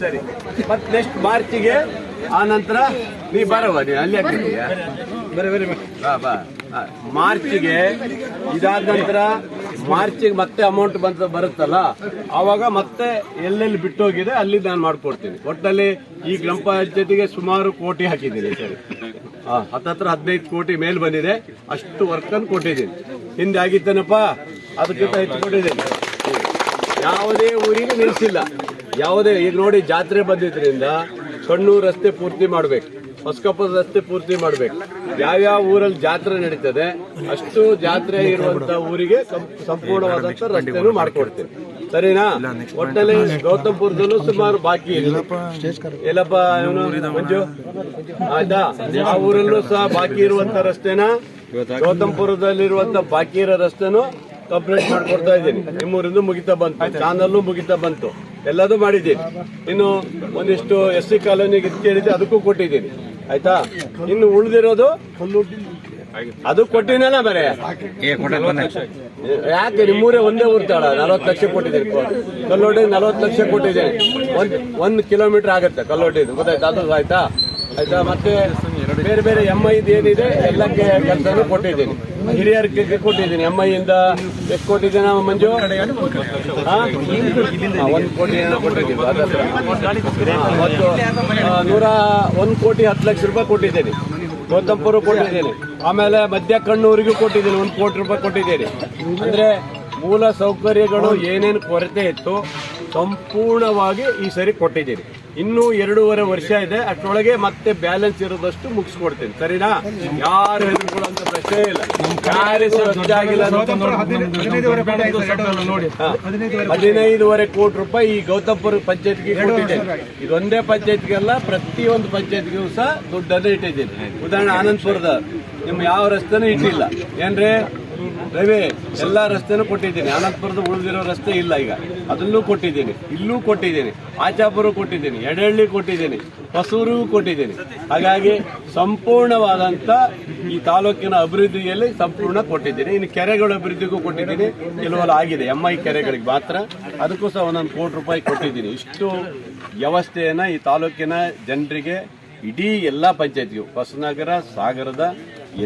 ಸರಿ. ಮತ್ತೆ ನೆಕ್ಸ್ಟ್ ಮಾರ್ಚಿಗೆ ಆ ನಂತರ ನೀ ಬರವ, ನೀ ಅಲ್ಲಿ ಹಾಕಿದ್ದೀಯಾ? ಬಾ ಬಾ. ಮಾರ್ಚಿಗೆ ಇದಾದ ನಂತರ ಮಾರ್ಚಿಗೆ ಮತ್ತೆ ಅಮೌಂಟ್ ಬರುತ್ತಲ್ಲ, ಆವಾಗ ಮತ್ತೆ ಎಲ್ಲೆಲ್ಲಿ ಬಿಟ್ಟೋಗಿದೆ ಅಲ್ಲಿ ನಾನು ಮಾಡ್ಕೊಡ್ತೀನಿ. ಒಟ್ಟಲ್ಲಿ ಈ ಗ್ರಾಮ ಪಂಚಾಯತಿಗೆ ಸುಮಾರು ಕೋಟಿ ಹಾಕಿದ್ದೀನಿ ಸರಿ. ಹತ್ತತ್ರ 15 ಕೋಟಿ ಮೇಲ್ ಬಂದಿದೆ. ಅಷ್ಟು ವರ್ಕ್ ಅನ್ನು ಕೊಟ್ಟಿದ್ದೀನಿ. ಹಿಂದೆ ಆಗಿತ್ತೇನಪ್ಪ, ಅದಕ್ಕಿಂತ ಹೆಚ್ಚು ಕೊಟ್ಟಿದ್ದೀನಿ. ಯಾವುದೇ ಊರಿಗೆ ನಿಲ್ಲಿಸಿಲ್ಲ. ಯಾವುದೇ ಈಗ ನೋಡಿ ಜಾತ್ರೆ ಬಂದಿದ್ರಿಂದ ಕಣ್ಣೂರು ರಸ್ತೆ ಪೂರ್ತಿ ಮಾಡ್ಬೇಕು, ಹೊಸಕಪ್ಪದ ರಸ್ತೆ ಪೂರ್ತಿ ಮಾಡ್ಬೇಕು. ಯಾವ್ಯಾವ ಊರಲ್ಲಿ ಜಾತ್ರೆ ನಡೀತದೆ ಅಷ್ಟು ಜಾತ್ರೆ ಇರುವಂತ ಊರಿಗೆ ಸಂಪೂರ್ಣವಾದಂತ ರಸ್ತೆನೂ ಮಾಡ್ಕೊಡ್ತೀನಿ. ಸರಿನಾ? ಒಟ್ಟಲ್ಲಿ ಗೌತಮ್ಪುರದಲ್ಲೂ ಸುಮಾರು ಬಾಕಿ ಎಲ್ಲಪ್ಪ ಮಂಜು ಆಯ್ತಾ? ಆ ಊರಲ್ಲೂ ಸಹ ಬಾಕಿ ಇರುವಂತ ರಸ್ತೆನ, ಗೌತಮ್ಪುರದಲ್ಲಿರುವಂತ ಬಾಕಿ ಇರೋ ರಸ್ತೆನೂ ಕಂಪ್ಲೀಟ್ ಮಾಡ್ಕೊಡ್ತಾ ಇದ್ದೀನಿ. ನಿಮ್ಮೂರಿಂದ ಮುಗಿತಾ ಬಂತು, ಚಾನಲ್ಲು ಮುಗಿತಾ ಬಂತು, ಎಲ್ಲದೂ ಮಾಡಿದ್ದೀನಿ. ಇನ್ನು ಒಂದಿಷ್ಟು SC ಕಾಲೋನಿಗೆ ಕೇಳಿದ್ದೆ, ಅದಕ್ಕೂ ಕೊಟ್ಟಿದ್ದೀನಿ. ಆಯ್ತಾ? ಇನ್ನು ಉಳಿದಿರೋದು ಅದು ಕೊಟ್ಟಿನಲ್ಲ ಬೇರೆ. ಯಾಕೆ ನಿಮ್ಮೂರೇ ಒಂದೇ ಊರ್ತಾಳ 40 ಲಕ್ಷ ಕೊಟ್ಟಿದ್ದೀನಿ. ಕಲ್ಲೋಡಿ 40 ಲಕ್ಷ ಕೊಟ್ಟಿದ್ದೀನಿ. 1 ಕಿಲೋಮೀಟರ್ ಆಗುತ್ತೆ ಕಲ್ಲೋಡಿದು, ಗೊತ್ತಾಯ್ತಾ? ಅದು ಆಯ್ತಾ? ಆಯ್ತಾ? ಮತ್ತೆ ಬೇರೆ ಬೇರೆ MI ಏನಿದೆ ಎಲ್ಲಕ್ಕೆ ಕೆಲಸನೂ ಕೊಟ್ಟಿದ್ದೀನಿ. ಹಿರಿಯರಿಗೆ ಕೊಟ್ಟಿದ್ದೀನಿ. MI ಇಂದ ಎಷ್ಟು ಕೊಟ್ಟಿದ್ದೀನಿ ಮಂಜು? 1 ಕೋಟಿ ಕೊಟ್ಟಿದ್ದೀನಿ. ಮತ್ತು 1 ಕೋಟಿ 10 ಲಕ್ಷ ರೂಪಾಯಿ ಕೊಟ್ಟಿದ್ದೀನಿ. ಗೌತಮ್ಪುರ ಕೊಟ್ಟಿದ್ದೀನಿ. ಆಮೇಲೆ ಮಧ್ಯ ಕಣ್ಣೂರಿಗೂ ಕೊಟ್ಟಿದ್ದೀನಿ. 1 ಕೋಟಿ ರೂಪಾಯಿ ಕೊಟ್ಟಿದ್ದೀನಿ. ಅಂದ್ರೆ ಮೂಲ ಸೌಕರ್ಯಗಳು ಏನೇನು ಕೊರತೆ ಇತ್ತು ಸಂಪೂರ್ಣವಾಗಿ ಈ ಸರಿ ಕೊಟ್ಟಿದ್ದೀನಿ. ಇನ್ನೂ 2.5 ವರ್ಷ ಇದೆ. ಅಷ್ಟರೊಳಗೆ ಮತ್ತೆ ಬ್ಯಾಲೆನ್ಸ್ ಇರೋದಷ್ಟು ಮುಗಿಸ್ಕೊಡ್ತೀನಿ. ಸರಿನಾ? ಯಾರು ಹೆದರ್ಕೊಳ್ಳುವಂತ ಪ್ರಶ್ನೆ ಇಲ್ಲ. ಯಾರು ಆಗಿಲ್ಲ. 15.5 ಕೋಟಿ ರೂಪಾಯಿ ಈ ಗೌತಮ್ಪುರ ಪಂಚಾಯತ್ಗೆ ಕೊಟ್ಟಿದ್ದೇನೆ. ಇದೊಂದೇ ಪಂಚಾಯತ್ಗೆಲ್ಲ, ಪ್ರತಿಯೊಂದು ಪಂಚಾಯತ್ಗೂ ಸಹ ದುಡ್ಡನ್ನು ಇಟ್ಟಿದ್ದೀನಿ. ಉದಾಹರಣೆ ಆನಂದಪುರದ ನಿಮ್ಮ ಯಾವ ರಸ್ತೆನೂ ಇಟ್ಟಿಲ್ಲ ಏನ್ರಿ ರವಿ? ಎಲ್ಲಾ ರಸ್ತೆನೂ ಕೊಟ್ಟಿದ್ದೀನಿ. ಆನಂದಪುರದ ಉಳಿದಿರೋ ರಸ್ತೆ ಇಲ್ಲ ಈಗ, ಅದನ್ನೂ ಕೊಟ್ಟಿದ್ದೀನಿ. ಇಲ್ಲೂ ಕೊಟ್ಟಿದ್ದೀನಿ, ಆಚಾಪುರ ಕೊಟ್ಟಿದ್ದೀನಿ, ಎಡಹಳ್ಳಿ ಕೊಟ್ಟಿದ್ದೀನಿ, ಹೊಸೂರಿಗೂ ಕೊಟ್ಟಿದ್ದೀನಿ. ಹಾಗಾಗಿ ಸಂಪೂರ್ಣವಾದಂತ ಈ ತಾಲೂಕಿನ ಅಭಿವೃದ್ಧಿಯಲ್ಲಿ ಸಂಪೂರ್ಣ ಕೊಟ್ಟಿದ್ದೀನಿ. ಇನ್ನು ಕೆರೆಗಳ ಅಭಿವೃದ್ಧಿಗೂ ಕೊಟ್ಟಿದ್ದೀನಿ. ಕೆಲವೆಲ್ಲ ಆಗಿದೆ MI ಕೆರೆಗಳಿಗೆ ಮಾತ್ರ, ಅದಕ್ಕೂ ಸಹ 1 ಕೋಟಿ ರೂಪಾಯಿ ಕೊಟ್ಟಿದ್ದೀನಿ. ಇಷ್ಟು ವ್ಯವಸ್ಥೆಯನ್ನ ಈ ತಾಲೂಕಿನ ಜನರಿಗೆ, ಇಡೀ ಎಲ್ಲಾ ಪಂಚಾಯತ್ಗೂ, ಹೊಸನಗರ ಸಾಗರದ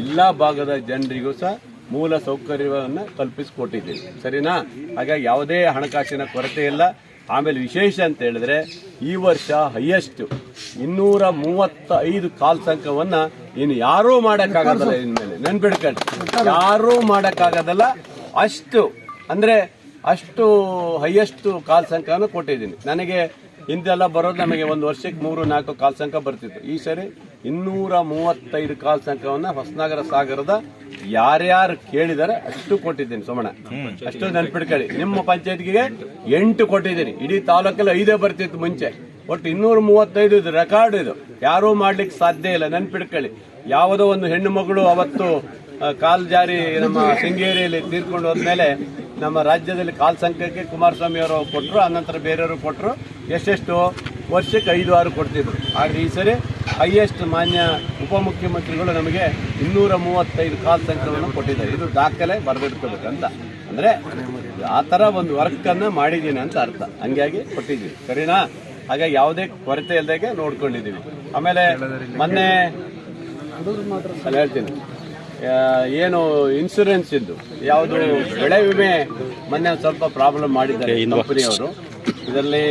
ಎಲ್ಲಾ ಭಾಗದ ಜನರಿಗೂ ಸಹ ಮೂಲ ಸೌಕರ್ಯವನ್ನು ಕಲ್ಪಿಸಿಕೊಟ್ಟಿದ್ದೀನಿ. ಸರಿನಾ? ಹಾಗಾಗಿ ಯಾವುದೇ ಹಣಕಾಸಿನ ಕೊರತೆ ಇಲ್ಲ. ಆಮೇಲೆ ವಿಶೇಷ ಅಂತ ಹೇಳಿದ್ರೆ ಈ ವರ್ಷ ಹೈಯೆಸ್ಟ್ 235 ಕಾಲ್ ಸಂಖ್ಯವನ್ನ ಇನ್ನು ಯಾರೂ ಮಾಡಕ್ಕಾಗದಲ್ಲ. ಇನ್ಮೇಲೆ ನೆನ್ಪಿಡ್ಕೊಂಡು ಯಾರೂ ಮಾಡಕ್ಕಾಗದಲ್ಲ. ಅಷ್ಟು ಅಂದ್ರೆ ಅಷ್ಟು ಹೈಯೆಸ್ಟ್ ಕಾಲ್ ಸಂಖ್ಯೆಯನ್ನು ಕೊಟ್ಟಿದ್ದೀನಿ. ನನಗೆ ಹಿಂದೆಲ್ಲ ಬರೋದು ನಮಗೆ ಒಂದು ವರ್ಷಕ್ಕೆ 3-4 ಕಾಲ್ ಸಂಖ್ಯೆ ಬರ್ತಿತ್ತು. ಈ ಸರಿ 235 ಕಾಲ್ ಸಂಖ್ಯೆವನ್ನ ಹೊಸನಗರ ಸಾಗರದ ಯಾರ್ಯಾರು ಕೇಳಿದಾರೆ ಅಷ್ಟು ಕೊಟ್ಟಿದ್ದೀನಿ. ಸೋಮಣ್ಣ ಅಷ್ಟು ನೆನ್ಪಿಡ್ಕೊಳ್ಳಿ. ನಿಮ್ಮ ಪಂಚಾಯತ್ಗೆ 8 ಕೊಟ್ಟಿದ್ದೀನಿ. ಇಡೀ ತಾಲೂಕಲ್ಲಿ 5 ಬರ್ತಿತ್ತು ಮುಂಚೆ. ಒಟ್ಟು 235 ಇದು ರೆಕಾರ್ಡ್. ಇದು ಯಾರೂ ಮಾಡ್ಲಿಕ್ಕೆ ಸಾಧ್ಯ ಇಲ್ಲ. ನೆನ್ಪಿಡ್ಕೊಳ್ಳಿ. ಯಾವುದೋ ಒಂದು ಹೆಣ್ಣು ಮಗಳು ಅವತ್ತು ಕಾಲ್ ಜಾರಿ ನಮ್ಮ ಶೃಂಗೇರಿಯಲ್ಲಿ ತೀರ್ಕೊಂಡು ಹೋದ್ಮೇಲೆ ನಮ್ಮ ರಾಜ್ಯದಲ್ಲಿ ಕಾಲ್ ಸಂಖ್ಯೆಗೆ ಕುಮಾರಸ್ವಾಮಿ ಅವರು ಕೊಟ್ಟರು, ಅನಂತರ ಬೇರೆಯವರು ಕೊಟ್ಟರು. ಎಷ್ಟೆಷ್ಟು ವರ್ಷಕ್ಕೆ 5-6 ಕೊಡ್ತಿದ್ರು. ಆದರೆ ಈ ಸರಿ ಹೈಯೆಸ್ಟ್ ಮಾನ್ಯ ಉಪಮುಖ್ಯಮಂತ್ರಿಗಳು ನಮಗೆ 235 ಕಾಲ್ ಸಂಖ್ಯೆಗಳನ್ನು ಕೊಟ್ಟಿದ್ದಾರೆ. ಇದು ದಾಖಲೆ ಬರೆದಿಟ್ಕೋಬೇಕಂತ. ಅಂದ್ರೆ ಆ ತರ ಒಂದು ವರ್ಕ್ ಅನ್ನ ಮಾಡಿದ್ದೀನಿ ಅಂತ ಅರ್ಥ. ಹಂಗಾಗಿ ಕೊಟ್ಟಿದ್ದೀವಿ. ಸರಿನಾ? ಹಾಗಾಗಿ ಯಾವುದೇ ಕೊರತೆ ಇಲ್ಲದಾಗೆ ನೋಡ್ಕೊಂಡಿದ್ದೀವಿ. ಆಮೇಲೆ ಮೊನ್ನೆ ಅಲ್ಲಿ ಹೇಳ್ತೀನಿ, ಏನು ಇನ್ಸೂರೆನ್ಸ್ ಇದ್ದು ಯಾವುದು ಬೆಳೆ ವಿಮೆ ಮೊನ್ನೆ ಸ್ವಲ್ಪ ಪ್ರಾಬ್ಲಮ್ ಮಾಡಿದ್ದಾರೆ ಕಂಪನಿಯವರು. ಇದರಲ್ಲಿ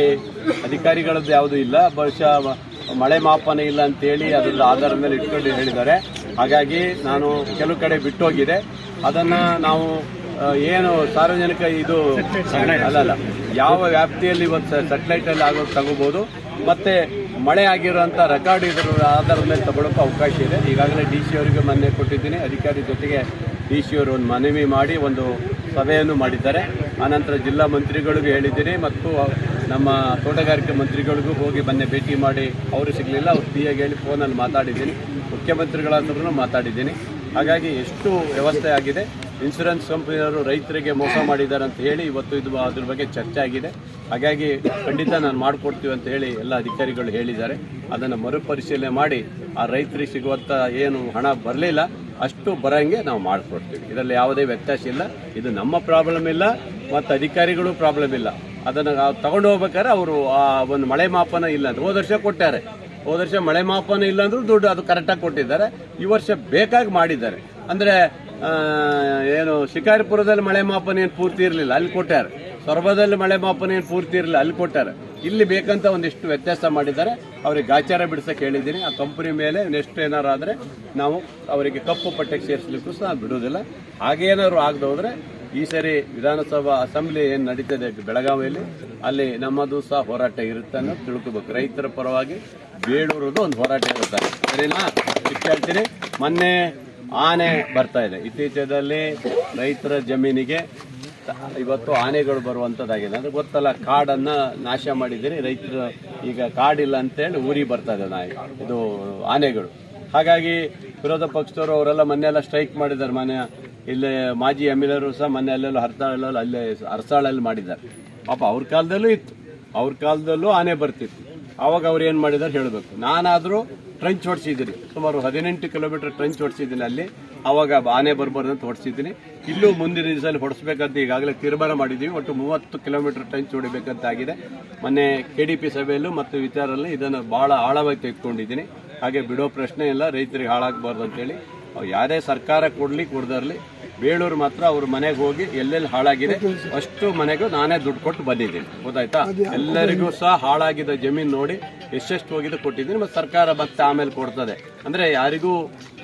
ಅಧಿಕಾರಿಗಳದ್ದು ಯಾವುದೂ ಇಲ್ಲ, ಬಹುಶಃ ಮಳೆ ಮಾಪನ ಇಲ್ಲ ಅಂತೇಳಿ ಅದರ ಆಧಾರದ ಮೇಲೆ ಇಟ್ಕೊಂಡು ಹೇಳಿದ್ದಾರೆ. ಹಾಗಾಗಿ ನಾನು ಕೆಲವು ಕಡೆ ಬಿಟ್ಟೋಗಿದೆ. ಅದನ್ನ ನಾವು ಏನು ಸಾರ್ವಜನಿಕ ಇದು ಅಲ್ಲಲ್ಲ ಯಾವ ವ್ಯಾಪ್ತಿಯಲ್ಲಿ ಇವತ್ತು ಸ್ಯಾಟಲೈಟ್ ಅಲ್ಲಿ ಆಗೋದು ತಗೋಬಹುದು. ಮತ್ತೆ ಮಳೆ ಆಗಿರುವಂತ ರೆಕಾರ್ಡ್ ಇದರ ಆಧಾರದ ಮೇಲೆ ತಗೊಳ್ಳೋಕೆ ಅವಕಾಶ ಇದೆ. ಈಗಾಗಲೇ DC ಅವರಿಗೆ ಮೊನ್ನೆ ಕೊಟ್ಟಿದ್ದೀನಿ. ಅಧಿಕಾರಿ ಜೊತೆಗೆ DC ಅವರು ಒಂದು ಮನವಿ ಮಾಡಿ ಒಂದು ಸಭೆಯನ್ನು ಮಾಡಿದ್ದಾರೆ. ಆನಂತರ ಜಿಲ್ಲಾ ಮಂತ್ರಿಗಳಿಗೂ ಹೇಳಿದ್ದೀನಿ ಮತ್ತು ನಮ್ಮ ತೋಟಗಾರಿಕೆ ಮಂತ್ರಿಗಳಿಗೂ ಹೋಗಿ ಮೊನ್ನೆ ಭೇಟಿ ಮಾಡಿ ಅವರು ಸಿಗಲಿಲ್ಲ. ಅವ್ರು PA ಹೇಳಿ ಫೋನಲ್ಲಿ ಮಾತಾಡಿದ್ದೀನಿ. ಮುಖ್ಯಮಂತ್ರಿಗಳ ಹತ್ರನೂ ಮಾತಾಡಿದ್ದೀನಿ. ಹಾಗಾಗಿ ಎಷ್ಟು ವ್ಯವಸ್ಥೆ ಆಗಿದೆ. ಇನ್ಶೂರೆನ್ಸ್ ಕಂಪನಿಯವರು ರೈತರಿಗೆ ಮೋಸ ಮಾಡಿದ್ದಾರೆ ಅಂತ ಹೇಳಿ ಇವತ್ತು ಇದು ಅದ್ರ ಬಗ್ಗೆ ಚರ್ಚೆ ಆಗಿದೆ. ಹಾಗಾಗಿ ಖಂಡಿತ ನಾನು ಮಾಡಿಕೊಡ್ತೀವಿ ಅಂತ ಹೇಳಿ ಎಲ್ಲ ಅಧಿಕಾರಿಗಳು ಹೇಳಿದ್ದಾರೆ. ಅದನ್ನು ಮರುಪರಿಶೀಲನೆ ಮಾಡಿ ಆ ರೈತರಿಗೆ ಸಿಗುವಂಥ ಏನು ಹಣ ಬರಲಿಲ್ಲ ಅಷ್ಟು ಬರೋಂಗೆ ನಾವು ಮಾಡಿಕೊಡ್ತೀವಿ. ಇದರಲ್ಲಿ ಯಾವುದೇ ವ್ಯತ್ಯಾಸ ಇಲ್ಲ. ಇದು ನಮ್ಮ ಪ್ರಾಬ್ಲಮ್ ಇಲ್ಲ ಮತ್ತು ಅಧಿಕಾರಿಗಳು ಪ್ರಾಬ್ಲಮ್ ಇಲ್ಲ. ಅದನ್ನು ತಗೊಂಡು ಹೋಗ್ಬೇಕಾದ್ರೆ ಅವರು ಆ ಒಂದು ಮಳೆ ಮಾಪನ ಇಲ್ಲ ಅಂತ ಹೋದ ವರ್ಷ ಕೊಟ್ಟಾರೆ. ಹೋದ ವರ್ಷ ಮಳೆ ಮಾಪನ ಇಲ್ಲ ಅಂದ್ರೂ ದುಡ್ಡು ಅದು ಕರೆಕ್ಟಾಗಿ ಕೊಟ್ಟಿದ್ದಾರೆ. ಈ ವರ್ಷ ಬೇಕಾಗಿ ಮಾಡಿದ್ದಾರೆ. ಅಂದರೆ ಏನು ಶಿಕಾರಿಪುರದಲ್ಲಿ ಮಳೆ ಮಾಪನ ಏನು ಪೂರ್ತಿ ಇರಲಿಲ್ಲ, ಅಲ್ಲಿ ಕೊಟ್ಟಾರೆ. ಸೊರಬದಲ್ಲಿ ಮಳೆ ಮಾಪನ ಏನು ಪೂರ್ತಿ ಇರಲಿಲ್ಲ, ಅಲ್ಲಿ ಕೊಟ್ಟಾರೆ. ಇಲ್ಲಿ ಬೇಕಂತ ಒಂದಿಷ್ಟು ವ್ಯತ್ಯಾಸ ಮಾಡಿದ್ದಾರೆ. ಅವರಿಗೆ ಗಾಚಾರ ಬಿಡಿಸಕ್ಕೆ ಹೇಳಿದ್ದೀನಿ. ಆ ಕಂಪನಿ ಮೇಲೆ ನೆಕ್ಸ್ಟ್ ಏನಾರು ಆದರೆ ನಾವು ಅವರಿಗೆ ಕಪ್ಪು ಪಟ್ಟೆಗೆ ಸೇರಿಸಲಿಕ್ಕೂ ಸಹ ಬಿಡುವುದಿಲ್ಲ. ಹಾಗೇನಾದ್ರು ಆಗದೆ ಹೋದರೆ ಈ ಸರಿ ವಿಧಾನಸಭಾ ಅಸೆಂಬ್ಲಿ ಏನು ನಡೀತದೆ ಬೆಳಗಾವಿಯಲ್ಲಿ, ಅಲ್ಲಿ ನಮ್ಮದು ಸಹ ಹೋರಾಟ ಇರುತ್ತೆ ಅನ್ನೋದು ತಿಳ್ಕೋಬೇಕು. ರೈತರ ಪರವಾಗಿ ಬೇಳೂರದು ಒಂದು ಹೋರಾಟ ಇರುತ್ತೆ, ಸರಿನಾ? ಇಷ್ಟು ಹೇಳ್ತೀನಿ. ಮೊನ್ನೆ ಆನೆ ಬರ್ತಾ ಇದೆ. ಇತ್ತೀಚೆಯಲ್ಲಿ ರೈತರ ಜಮೀನಿಗೆ ಇವತ್ತು ಆನೆಗಳು ಬರುವಂಥದ್ದಾಗಿದೆ. ಅಂದ್ರೆ ಗೊತ್ತಲ್ಲ, ಕಾಡನ್ನು ನಾಶ ಮಾಡಿದ್ದೀರಿ ರೈತರು. ಈಗ ಕಾಡಿಲ್ಲ ಅಂತೇಳಿ ಊರಿಗೆ ಬರ್ತಾ ಇದೆ ಇದು ಆನೆಗಳು. ಹಾಗಾಗಿ ವಿರೋಧ ಪಕ್ಷದವರು ಅವರೆಲ್ಲ ಮೊನ್ನೆಲ್ಲ ಸ್ಟ್ರೈಕ್ ಮಾಡಿದ್ದಾರೆ. ಮೊನ್ನೆ ಇಲ್ಲಿ ಮಾಜಿ MLA ಸಹ ಮೊನ್ನೆ ಅಲ್ಲೆಲ್ಲ ಅಲ್ಲೇ ಅರಸಾಳಲ್ಲಿ ಮಾಡಿದ್ದಾರೆ. ಪಾಪ ಅವ್ರ ಕಾಲದಲ್ಲೂ ಇತ್ತು, ಅವ್ರ ಕಾಲದಲ್ಲೂ ಆನೆ ಬರ್ತಿತ್ತು. ಆವಾಗ ಅವ್ರು ಏನು ಮಾಡಿದ್ದಾರೆ ಹೇಳಬೇಕು. ನಾನಾದರೂ ಟ್ರಂಚ್ ಹೊಡಿಸಿದ್ದೀನಿ, ಸುಮಾರು 18 ಕಿಲೋಮೀಟರ್ ಟ್ರಂಚ್ ಹೊಡಿಸಿದ್ದೀನಿ ಅಲ್ಲಿ. ಆವಾಗ ಆನೆ ಬರಬಾರ್ದು ಅಂತ ಹೊಡಿಸಿದ್ದೀನಿ. ಇಲ್ಲೂ ಮುಂದಿನ ದಿವಸದಲ್ಲಿ ಹೊಡಿಸ್ಬೇಕಂತ ಈಗಾಗಲೇ ತೀರ್ಮಾನ ಮಾಡಿದ್ದೀವಿ. ಒಟ್ಟು 30 ಕಿಲೋಮೀಟರ್ ಟ್ರಂಚ್ ಹೊಡಿಬೇಕಂತ ಆಗಿದೆ. ಮೊನ್ನೆ KDP ಸಭೆಯಲ್ಲೂ ಮತ್ತು ವಿಚಾರದಲ್ಲಿ ಇದನ್ನು ಭಾಳ ಆಳವಾಗಿ ತೆಗೆದುಕೊಂಡಿದ್ದೀನಿ. ಹಾಗೆ ಬಿಡೋ ಪ್ರಶ್ನೆ ಇಲ್ಲ, ರೈತರಿಗೆ ಹಾಳಾಗಬಾರ್ದು ಅಂತೇಳಿ. ಯಾರೇ ಸರ್ಕಾರ ಕೊಡದಿರಲಿ, ಬೇಳೂರು ಮಾತ್ರ ಅವ್ರ ಮನೆಗೆ ಹೋಗಿ ಎಲ್ಲೆಲ್ಲಿ ಹಾಳಾಗಿದೆ ಅಷ್ಟು ಮನೆಗೂ ನಾನೇ ದುಡ್ಡು ಕೊಟ್ಟು ಬಂದಿದ್ದೀನಿ. ಗೊತ್ತಾಯ್ತಾ? ಎಲ್ಲರಿಗೂ ಸಹ ಹಾಳಾಗಿದ್ದ ಜಮೀನು ನೋಡಿ ಎಷ್ಟೆಷ್ಟು ಹೋಗಿದ್ದು ಕೊಟ್ಟಿದ್ದೀನಿ. ಮತ್ತು ಸರ್ಕಾರ ಮತ್ತೆ ಆಮೇಲೆ ಕೊಡ್ತದೆ. ಅಂದರೆ ಯಾರಿಗೂ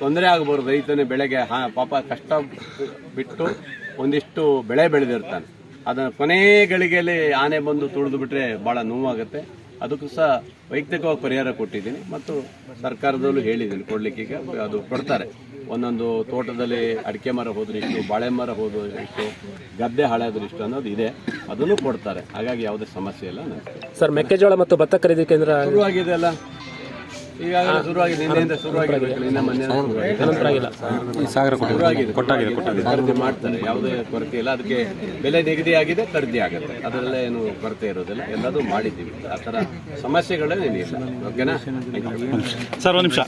ತೊಂದರೆ ಆಗಬಾರ್ದು. ರೈತನೇ ಬೆಳೆಗೆ ಪಾಪ ಕಷ್ಟ ಬಿಟ್ಟು ಒಂದಿಷ್ಟು ಬೆಳೆ ಬೆಳೆದಿರ್ತಾನೆ. ಅದನ್ನು ಕೊನೆ ಗಳಿಗೆಯಲ್ಲಿ ಆನೆ ಬಂದು ತುಳಿದು ಬಿಟ್ರೆ ಭಾಳ ನೋವಾಗುತ್ತೆ. ಅದಕ್ಕೂ ಸಹ ವೈಯಕ್ತಿಕವಾಗಿ ಪರಿಹಾರ ಕೊಟ್ಟಿದ್ದೀನಿ ಮತ್ತು ಸರ್ಕಾರದಲ್ಲೂ ಹೇಳಿದ್ದೀನಿ ಕೊಡ್ಲಿಕ್ಕೆ. ಅದು ಕೊಡ್ತಾರೆ. ಒಂದೊಂದು ತೋಟದಲ್ಲಿ ಅಡಿಕೆ ಮರ ಹೋದ್ರೆ ಇಷ್ಟು, ಬಾಳೆ ಮರ ಹೋದ್ರೆ ಇಷ್ಟು, ಗದ್ದೆ ಹಾಳಾದ್ರೆ ಇಷ್ಟು ಅನ್ನೋದು ಇದೆ. ಅದನ್ನು ಕೊಡ್ತಾರೆ. ಹಾಗಾಗಿ ಯಾವುದೇ ಸಮಸ್ಯೆ ಇಲ್ಲ. ಸರ್, ಮೆಕ್ಕೆಜೋಳ ಮತ್ತು ಭತ್ತ ಖರೀದಿ ಕೇಂದ್ರ ಶುರುವಾಗಿದೆ ಅಲ್ಲ, ಈಗಾಗಲೇ ಶುರುವಾಗಿದೆ. ನಿನ್ನೆಯಿಂದ ಶುರುವಾಗಿದೆ. ಇನ್ನು ಮೊನ್ನೆ ಖರೀದಿ ಮಾಡ್ತಾರೆ. ಯಾವುದೇ ಕೊರತೆ ಇಲ್ಲ. ಅದಕ್ಕೆ ಬೆಲೆ ನಿಗದಿ ಆಗಿದೆ, ಖರೀದಿ ಆಗುತ್ತೆ. ಅದರಲ್ಲೇ ಏನು ಕೊರತೆ ಇರೋದಿಲ್ಲ. ಎಲ್ಲದೂ ಮಾಡಿದ್ದೀವಿ. ಆ ಥರ ಸಮಸ್ಯೆಗಳೇ ಏನಿಲ್ಲ. ಓಕೆನಾ? ಸರ್, ಒಂದು ನಿಮಿಷ.